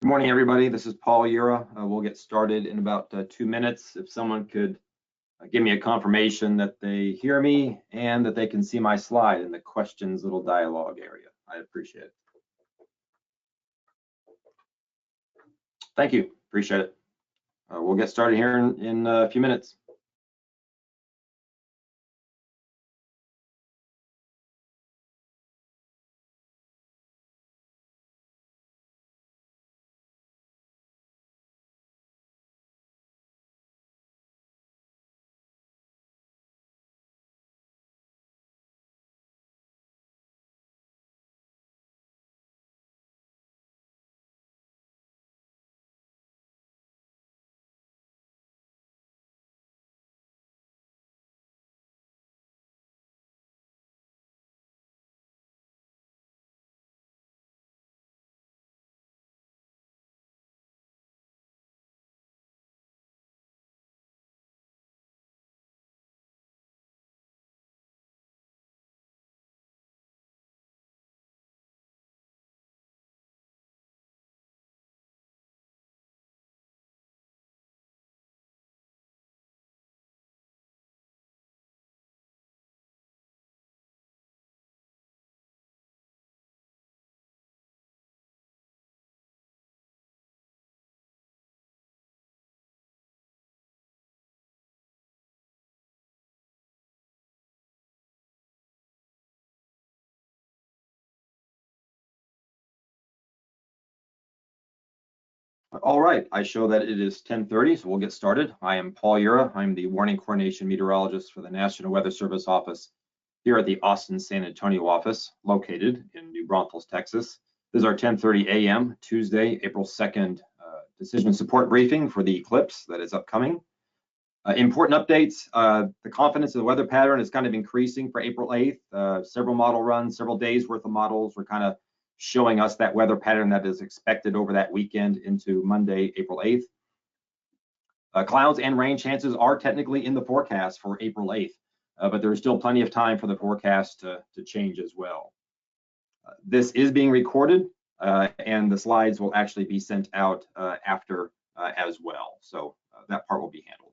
Morning, everybody. This is Paul Ura. We'll get started in about 2 minutes. If someone could give me a confirmation that they hear me and that they can see my slide in the questions little dialogue area, I'd appreciate it. Thank you. Appreciate it. We'll get started here in a few minutes. All right, I show that it is 10:30, so we'll get started. I am Paul Ura. I'm the warning coordination meteorologist for the National Weather Service office here at the Austin San Antonio office, located in New Braunfels, Texas. This is our 10:30 a.m. Tuesday, April 2nd decision support briefing for the eclipse that is upcoming. Important updates, the confidence of the weather pattern is kind of increasing for April 8th. Several model runs, several days worth of models were kind of showing us that weather pattern that is expected over that weekend into Monday, April 8th. Clouds and rain chances are technically in the forecast for April 8th, but there's still plenty of time for the forecast to change as well. This is being recorded, and the slides will actually be sent out after as well. So that part will be handled.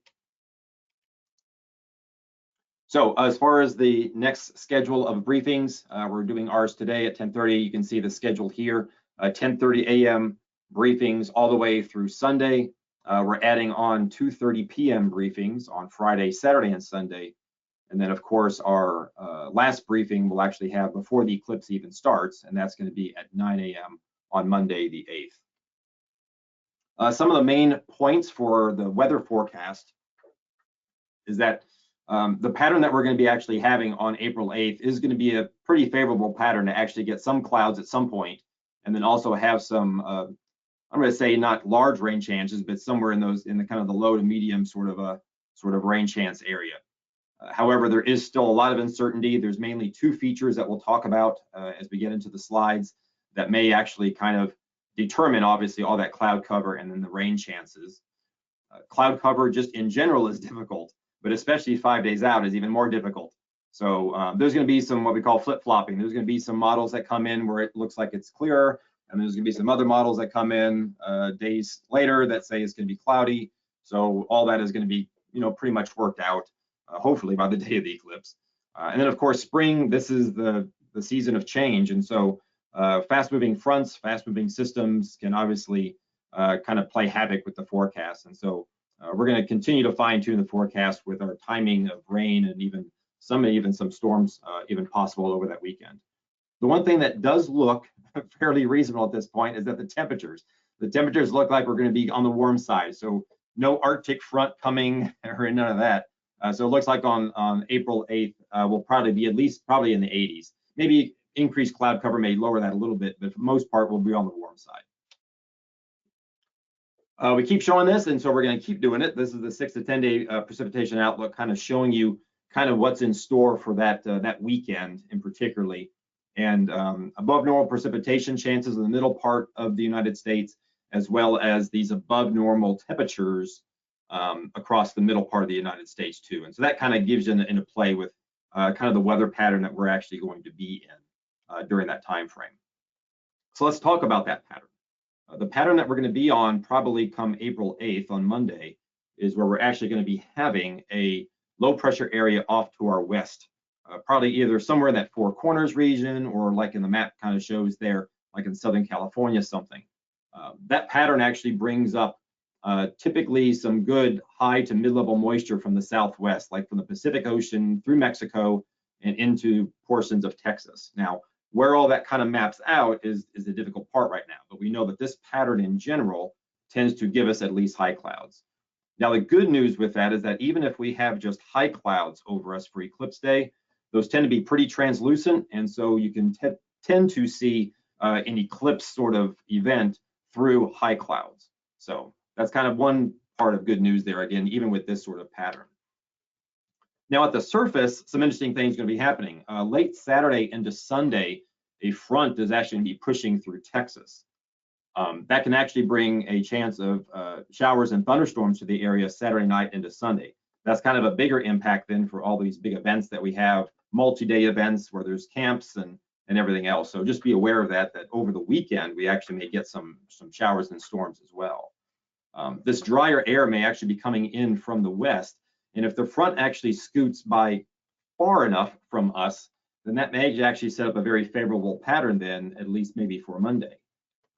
So as far as the next schedule of briefings, we're doing ours today at 10:30. You can see the schedule here, 10:30 a.m. briefings all the way through Sunday. We're adding on 2:30 p.m. briefings on Friday, Saturday, and Sunday. And then, of course, our last briefing we'll actually have before the eclipse even starts, and that's going to be at 9 a.m. on Monday, the 8th. Some of the main points for the weather forecast is that the pattern that we're going to be actually having on April 8th is going to be a pretty favorable pattern to actually get some clouds at some point, and then also have some, I'm going to say not large rain chances, but somewhere in the kind of the low to medium sort of rain chance area. However, there is still a lot of uncertainty. There's mainly two features that we'll talk about as we get into the slides that may actually kind of determine, obviously, all that cloud cover and then the rain chances. Cloud cover just in general is difficult, but especially 5 days out is even more difficult. So there's going to be some what we call flip-flopping. There's going to be some models that come in where it looks like it's clearer, and there's going to be some other models that come in days later that say it's going to be cloudy. So all that is going to be, pretty much worked out, hopefully by the day of the eclipse. And then, of course, spring. This is the season of change, and so fast-moving fronts, fast-moving systems can obviously kind of play havoc with the forecast, and so. We're going to continue to fine-tune the forecast with our timing of rain and even some storms even possible over that weekend. The one thing that does look fairly reasonable at this point is that the temperatures look like we're going to be on the warm side. So no Arctic front coming or none of that. So it looks like on April 8th, we'll probably be at least probably in the 80s. Maybe increased cloud cover may lower that a little bit, but for the most part, we'll be on the warm side. We keep showing this, and so we're going to keep doing it. This is the 6 to 10 day precipitation outlook, kind of showing you kind of what's in store for that weekend in particularly. And above normal precipitation chances in the middle part of the United States, as well as these above normal temperatures across the middle part of the United States too. And so that kind of gives you into play with kind of the weather pattern that we're actually going to be in during that time frame. So let's talk about that pattern. The pattern that we're going to be on probably come April 8th on Monday is where we're actually going to be having a low pressure area off to our west, probably either somewhere in that Four Corners region or like in the map kind of shows there, like in Southern California, something. That pattern actually brings up typically some good high to mid-level moisture from the southwest, like from the Pacific Ocean through Mexico and into portions of Texas. Now, where all that kind of maps out is the difficult part right now, but we know that this pattern in general tends to give us at least high clouds. Now, the good news with that is that even if we have just high clouds over us for eclipse day, those tend to be pretty translucent, and so you can tend to see an eclipse sort of event through high clouds. So that's kind of one part of good news there, again, even with this sort of pattern. Now at the surface, some interesting things going to be happening. Late Saturday into Sunday, a front is actually going to be pushing through Texas. That can actually bring a chance of showers and thunderstorms to the area Saturday night into Sunday. That's kind of a bigger impact than for all these big events that we have, multi-day events where there's camps and everything else. So just be aware of that over the weekend, we actually may get some showers and storms as well. This drier air may actually be coming in from the west. And if the front actually scoots by far enough from us, then that may actually set up a very favorable pattern then, at least maybe for Monday.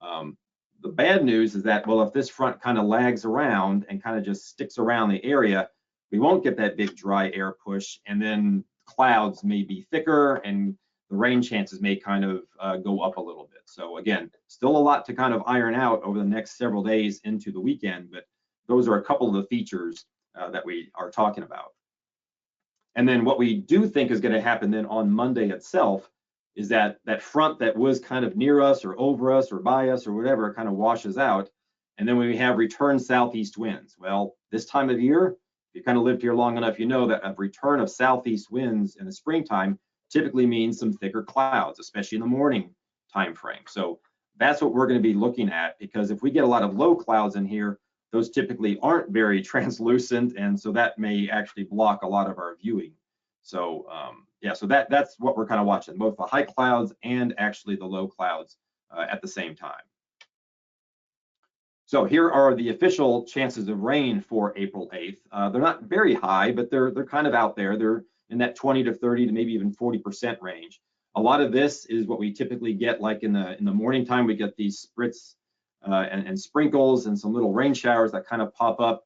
The bad news is that, well, if this front kind of lags around and kind of just sticks around the area, we won't get that big dry air push, and then clouds may be thicker and the rain chances may kind of go up a little bit. So again, still a lot to kind of iron out over the next several days into the weekend, but those are a couple of the features that we are talking about. And then what we do think is going to happen then on Monday itself is that that front that was kind of near us or over us or by us or whatever kind of washes out. And then we have return southeast winds. Well, this time of year, if you kind of lived here long enough, you know that a return of southeast winds in the springtime typically means some thicker clouds, especially in the morning time frame. So that's what we're going to be looking at, because if we get a lot of low clouds in here, those typically aren't very translucent, and so that may actually block a lot of our viewing. So yeah, so that's what we're kind of watching, both the high clouds and actually the low clouds at the same time. So here are the official chances of rain for April 8th. They're not very high, but they're kind of out there. They're in that 20 to 30 to maybe even 40% range. A lot of this is what we typically get, like in the morning time, we get these spritz and sprinkles and some little rain showers that kind of pop up.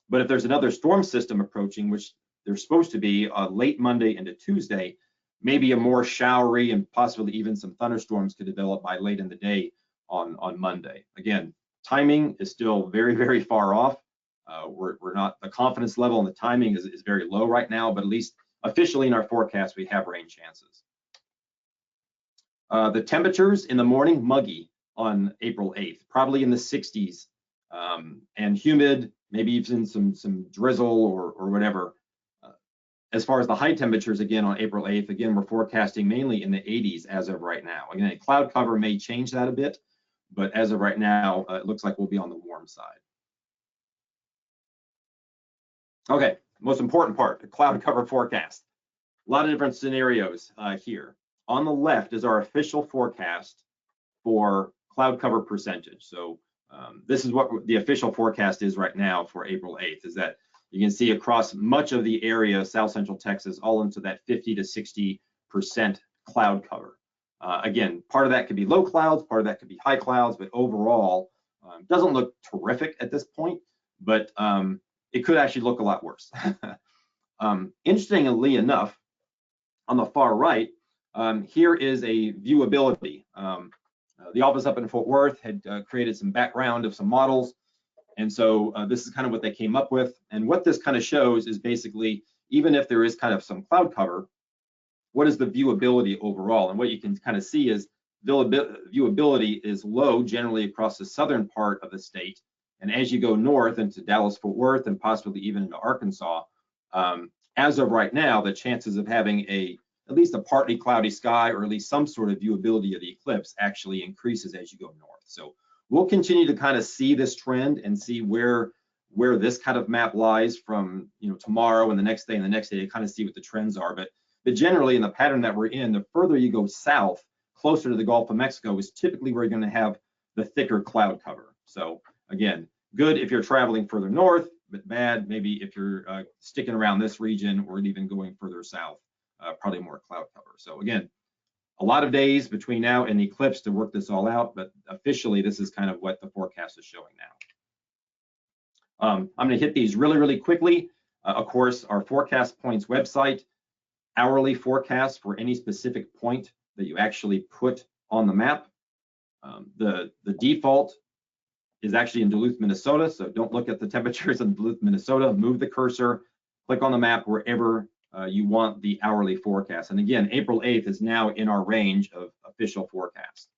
But if there's another storm system approaching, which there's supposed to be late Monday into Tuesday, maybe a more showery and possibly even some thunderstorms could develop by late in the day on Monday. Again, timing is still very, very far off. We're not, the confidence level in the timing is very low right now, but at least officially in our forecast, we have rain chances. The temperatures in the morning, muggy on April 8th, probably in the 60s, and humid, maybe even some drizzle or whatever. As far as the high temperatures, again, on April 8th, again, we're forecasting mainly in the 80s as of right now. Again, cloud cover may change that a bit, but as of right now, it looks like we'll be on the warm side. Okay, most important part, the cloud cover forecast. A lot of different scenarios here. On the left is our official forecast for cloud cover percentage. So this is what the official forecast is right now for April 8th, is that you can see across much of the area, South Central Texas, all into that 50 to 60% cloud cover. Again, part of that could be low clouds, part of that could be high clouds, but overall, doesn't look terrific at this point, but it could actually look a lot worse. Interestingly enough, on the far right, here is a viewability. The office up in Fort Worth had created some background of some models. And so this is kind of what they came up with. And what this kind of shows is basically, even if there is kind of some cloud cover, what is the viewability overall? And what you can kind of see is viewability is low generally across the southern part of the state. And as you go north into Dallas, Fort Worth, and possibly even into Arkansas, as of right now, the chances of having at least a partly cloudy sky, or at least some sort of viewability of the eclipse, actually increases as you go north. So we'll continue to kind of see this trend and see where this kind of map lies from, tomorrow and the next day and the next day, to kind of see what the trends are. But generally, in the pattern that we're in, the further you go south, closer to the Gulf of Mexico, is typically where you're going to have the thicker cloud cover. So again, good if you're traveling further north, but bad maybe if you're sticking around this region or even going further south, probably more cloud cover. So again, a lot of days between now and the eclipse to work this all out, but officially this is kind of what the forecast is showing now. I'm going to hit these really, really quickly. Of course, our forecast points website, hourly forecast for any specific point that you actually put on the map. The default is actually in Duluth, Minnesota, so don't look at the temperatures in Duluth, Minnesota. Move the cursor, click on the map wherever you want the hourly forecast. And again, April 8th is now in our range of official forecast.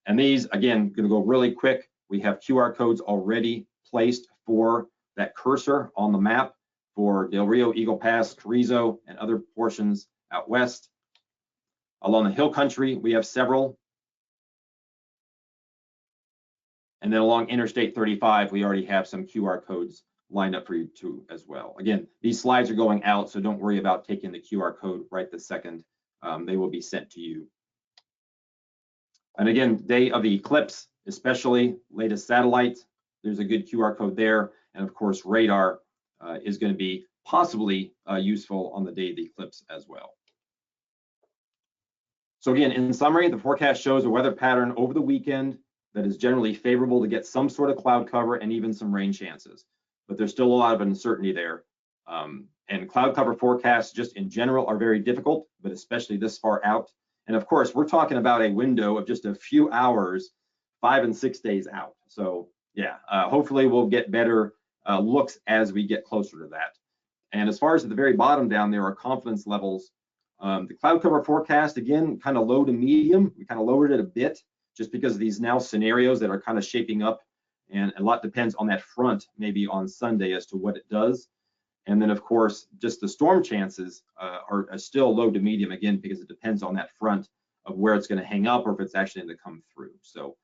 And these, again, going to go really quick. We have QR codes already placed for that cursor on the map for Del Rio, Eagle Pass, Carrizo, and other portions out west. Along the hill country, we have several. And then along Interstate 35, we already have some QR codes lined up for you too as well. Again, these slides are going out, so don't worry about taking the QR code right this second. They will be sent to you. And again, day of the eclipse, especially latest satellite, there's a good QR code there. And of course, radar is going to be possibly useful on the day of the eclipse as well. So again, in summary, the forecast shows a weather pattern over the weekend that is generally favorable to get some sort of cloud cover and even some rain chances. But there's still a lot of uncertainty there. And cloud cover forecasts just in general are very difficult, but especially this far out. And of course, we're talking about a window of just a few hours, 5 and 6 days out. So yeah, hopefully we'll get better looks as we get closer to that. And as far as at the very bottom down there are confidence levels. The cloud cover forecast, again, kind of low to medium. We kind of lowered it a bit just because of these now scenarios that are kind of shaping up. And a lot depends on that front, maybe on Sunday as to what it does. And then, of course, just the storm chances are still low to medium, again, because it depends on that front of where it's going to hang up or if it's actually going to come through. So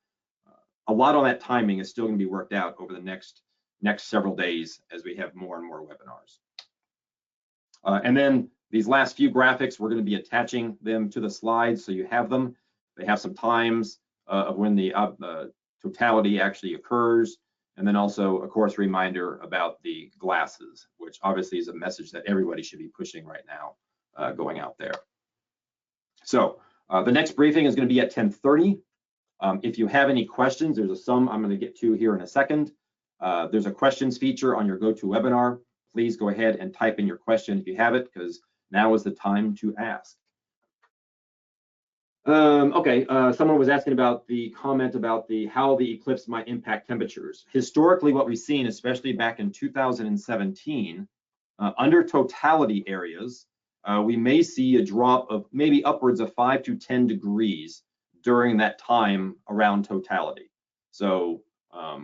a lot on that timing is still going to be worked out over the next several days as we have more and more webinars. And then these last few graphics, we're going to be attaching them to the slides so you have them. They have some times of when the totality actually occurs. And then also, of course, reminder about the glasses, which obviously is a message that everybody should be pushing right now going out there. So the next briefing is going to be at 10:30. If you have any questions, there's some I'm going to get to here in a second. There's a questions feature on your GoToWebinar. Please go ahead and type in your question if you have it, because now is the time to ask. Someone was asking about the comment about how the eclipse might impact temperatures. Historically, what we've seen, especially back in 2017, under totality areas, we may see a drop of maybe upwards of 5 to 10 degrees during that time around totality. So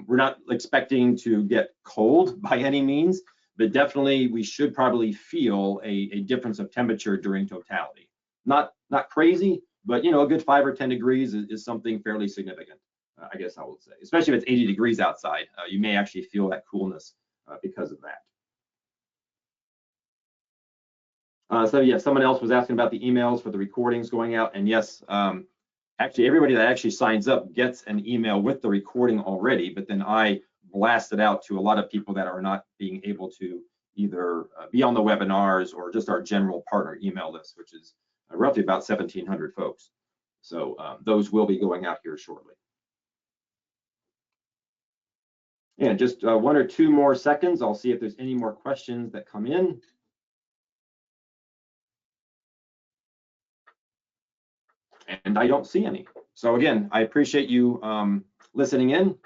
we're not expecting to get cold by any means, but definitely we should probably feel a difference of temperature during totality. Not crazy, but you know, a good 5 or 10 degrees is something fairly significant, I guess I would say. Especially if it's 80 degrees outside, you may actually feel that coolness because of that. So yeah, someone else was asking about the emails for the recordings going out, and yes, actually everybody that actually signs up gets an email with the recording already, but then I blast it out to a lot of people that are not being able to either be on the webinars or just our general partner email list, which is roughly about 1,700 folks. So those will be going out here shortly. And just 1 or 2 more seconds. I'll see if there's any more questions that come in. And I don't see any. So again, I appreciate you listening in.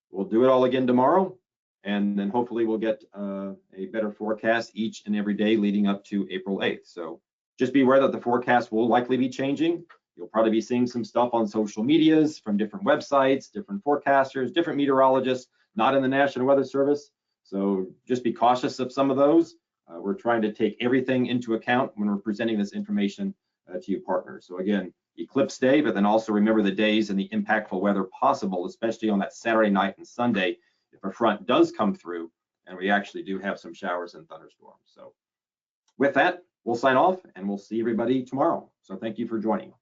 We'll do it all again tomorrow. And then hopefully we'll get a better forecast each and every day leading up to April 8th. So just be aware that the forecast will likely be changing. You'll probably be seeing some stuff on social medias from different websites, different forecasters, different meteorologists, not in the National Weather Service. So just be cautious of some of those. We're trying to take everything into account when we're presenting this information to you partners. So again, eclipse day, but then also remember the days and the impactful weather possible, especially on that Saturday night and Sunday, if a front does come through and we actually do have some showers and thunderstorms. So with that, we'll sign off and we'll see everybody tomorrow. So thank you for joining.